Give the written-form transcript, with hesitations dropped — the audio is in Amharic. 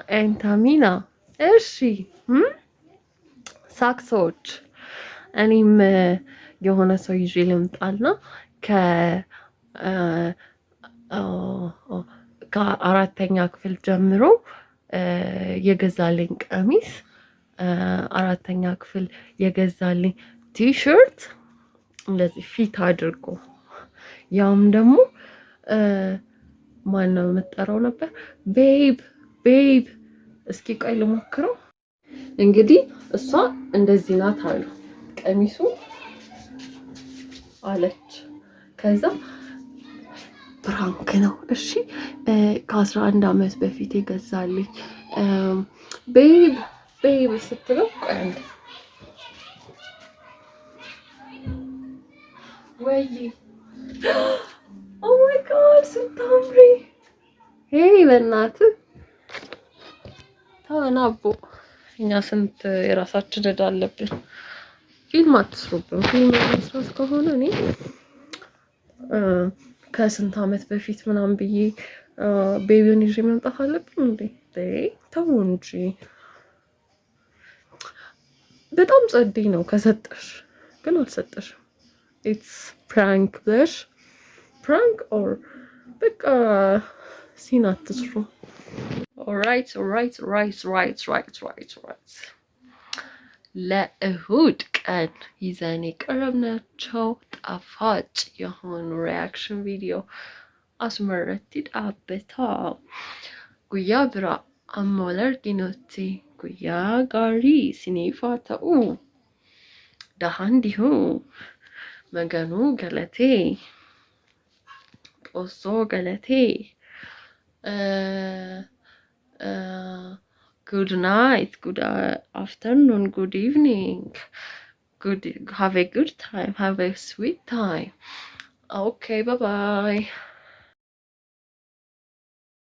ኤንታሚና እሺ ሳክሶች እኔም የሆነ ሰው ይዤ ልምጣና ከአራተኛ ክፍል ጀምሮ የገዛልኝ ቀሚስ፣ አራተኛ ክፍል የገዛልኝ ቲሸርት እንደዚህ ፊት አድርጎ ያውም ደግሞ ማን ነው የምጠራው ነበር? ቤብ ቤብ። እስኪ ቆይ ልሞክረው። እንግዲህ እሷ እንደዚህ ናት አሉ ቀሚሱ አለች። ከዛ ፕራንክ ነው እሺ። ከ11 ዓመት በፊት የገዛልኝ ቤብ ቤብ ስትለው ቆይ አንዴ ወይ ኦ ማይ ጋድ ስታምሪ! ሄይ በእናትህ ተናቦ እኛ ስንት የራሳችን ዕዳ አለብን። ፊልም አትስሩብን። ፊልም መስራት ከሆነ እኔ ከስንት ዓመት በፊት ምናምን ብዬ ቤቢውን ይዤ መምጣት አለብን እንዴ? ተው እንጂ። በጣም ጸዴ ነው ከሰጠሽ፣ ግን አልሰጠሽም። ኢትስ ፕራንክ ብለሽ ፕራንክ ኦር በቃ ሲን አትስሩ። ኦራይት ኦራይት ራይት ራይት ራይት ራይት ራይት ለእሁድ ቀን ይዘን የቀረብናቸው ጣፋጭ የሆኑ ሪያክሽን ቪዲዮ አስመረቲ ዳበታ ጉያ ብራ አሞለር ዲኖቲ ጉያ ጋሪ ሲኒፋ ተኡ ዳሃንዲሁ መገኑ ገለቴ ጦሶ ገለቴ good night, good afternoon, good evening, have a good time, have a sweet time. Okay, bye bye.